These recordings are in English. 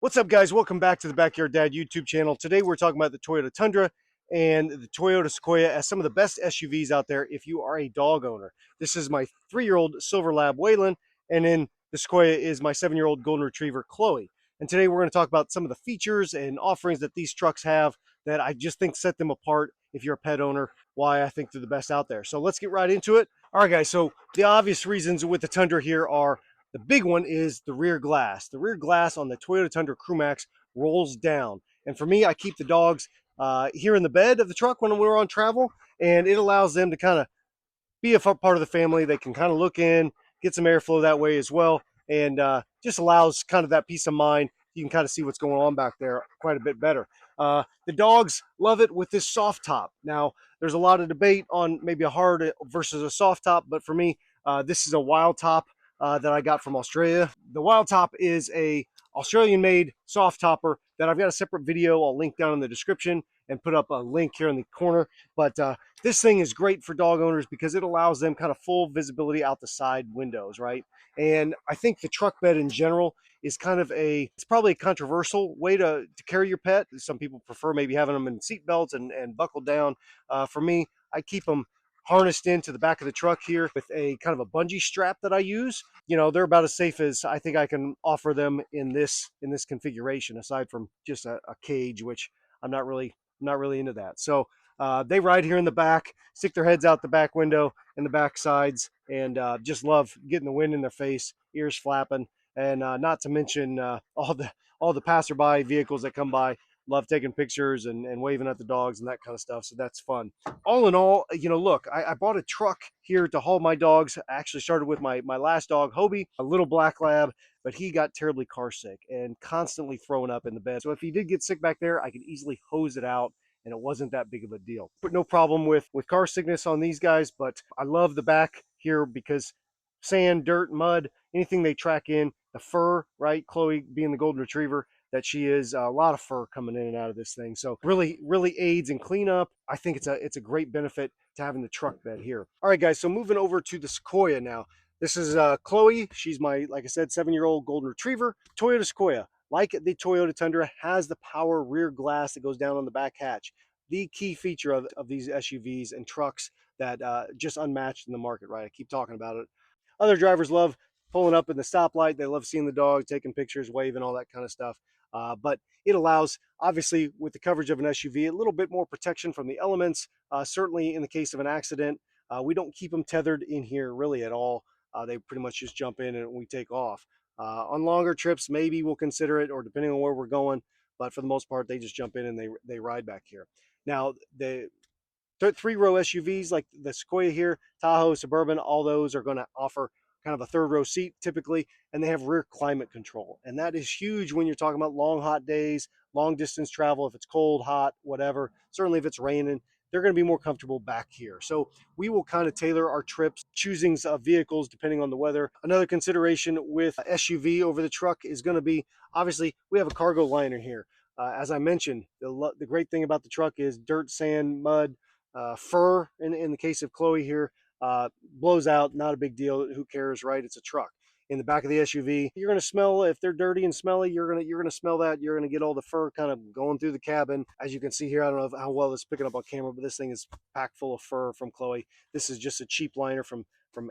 What's up, guys? Welcome back to the Backyard Dad YouTube channel. Today we're talking about the Toyota Tundra and the Toyota Sequoia as some of the best SUVs out there if you are a dog owner. This is my 3-year-old Silver Lab Waylon, and then the Sequoia is my 7-year-old Golden Retriever Chloe. And today we're going to talk about some of the features and offerings that these trucks have that I just think set them apart if you're a pet owner, why I think they're the best out there. So let's get right into it. All right, guys, so the obvious reasons with the Tundra here are the big one is the rear glass. The rear glass on the Toyota Tundra Crew Max rolls down. And for me, I keep the dogs here in the bed of the truck when we're on travel, and it allows them to kind of be a part of the family. They can kind of look in, get some airflow that way as well, and just allows kind of that peace of mind. You can kind of see what's going on back there quite a bit better. The dogs love it with this soft top. Now, there's a lot of debate on maybe a hard versus a soft top, but for me, this is a wild top that I got from Australia. The wild top is a Australian-made soft topper that I've got a separate video I'll link down in the description and put up a link here in the corner. But this thing is great for dog owners because it allows them kind of full visibility out the side windows, right? And I think the truck bed in general is kind of it's probably a controversial way to carry your pet. Some people prefer maybe having them in seat belts and buckled down. For me, I keep them harnessed into the back of the truck here with a kind of a bungee strap that I use. You know, they're about as safe as I think I can offer them in this configuration, aside from just a cage, which I'm not really into that. So they ride here in the back, stick their heads out the back window and the back sides, and just love getting the wind in their face, ears flapping, and not to mention all the passerby vehicles that come by. Love taking pictures and waving at the dogs and that kind of stuff. So that's fun. All in all, look, I bought a truck here to haul my dogs. I actually started with my last dog, Hobie, a little black lab, but he got terribly car sick and constantly throwing up in the bed. So if he did get sick back there, I could easily hose it out, and it wasn't that big of a deal. But no problem with car sickness on these guys, but I love the back here because sand, dirt, mud, anything they track in, the fur, right? Chloe being the golden retriever that she is, a lot of fur coming in and out of this thing. So really aids in cleanup. I think it's a great benefit to having the truck bed here. All right, guys, so moving over to the Sequoia now. This is Chloe. She's my, like I said, 7-year-old golden retriever. Toyota Sequoia, like the Toyota Tundra, has the power rear glass that goes down on the back hatch. The key feature of these SUVs and trucks that just unmatched in the market, right? I keep talking about it. Other drivers love pulling up in the stoplight. They love seeing the dog, taking pictures, waving, all that kind of stuff. But it allows, obviously, with the coverage of an SUV, a little bit more protection from the elements. Certainly in the case of an accident, we don't keep them tethered in here really at all. They pretty much just jump in and we take off. On longer trips, maybe we'll consider it, or depending on where we're going. But for the most part, they just jump in and they ride back here. Now, the 3-row SUVs like the Sequoia here, Tahoe, Suburban, all those are going to offer kind of a 3rd-row seat typically, and they have rear climate control. And that is huge when you're talking about long, hot days, long distance travel, if it's cold, hot, whatever. Certainly if it's raining, they're going to be more comfortable back here. So we will kind of tailor our trips, choosings of vehicles depending on the weather. Another consideration with SUV over the truck is going to be, obviously, we have a cargo liner here. As I mentioned, the great thing about the truck is dirt, sand, mud, fur in the case of Chloe here, blows out, not a big deal. Who cares, right? It's a truck. In the back of the SUV, you're going to smell, if they're dirty and smelly, you're going to smell that. You're going to get all the fur kind of going through the cabin. As you can see here, I don't know how well it's picking up on camera, but this thing is packed full of fur from Chloe. This is just a cheap liner from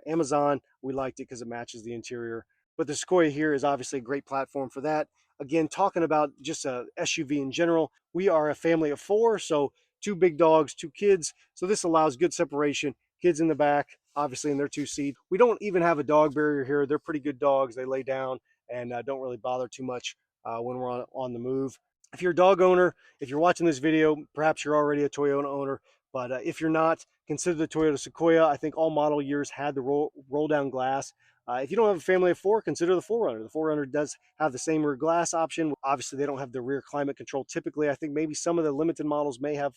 Amazon. We liked it because it matches the interior. But the Sequoia here is obviously a great platform for that. Again, talking about just a SUV in general, we are a family of 4, so 2 big dogs, 2 kids. So this allows good separation. Kids in the back, obviously in their 2 seats. We don't even have a dog barrier here. They're pretty good dogs. They lay down and don't really bother too much when we're on the move. If you're a dog owner, if you're watching this video, perhaps you're already a Toyota owner. But if you're not, consider the Toyota Sequoia. I think all model years had the roll down glass. If you don't have a family of 4, consider the 4Runner. The 4Runner does have the same rear glass option. Obviously, they don't have the rear climate control. Typically, I think maybe some of the limited models may have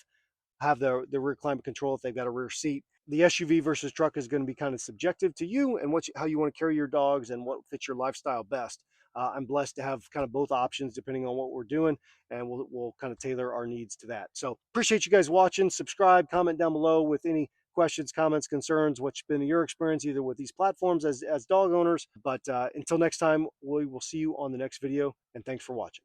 the rear climate control if they've got a rear seat. The SUV versus truck is going to be kind of subjective to you and how you want to carry your dogs and what fits your lifestyle best. I'm blessed to have kind of both options depending on what we're doing, and we'll kind of tailor our needs to that. So appreciate you guys watching. Subscribe, comment down below with any questions, comments, concerns, what's been your experience either with these platforms as dog owners. But until next time, we will see you on the next video, and thanks for watching.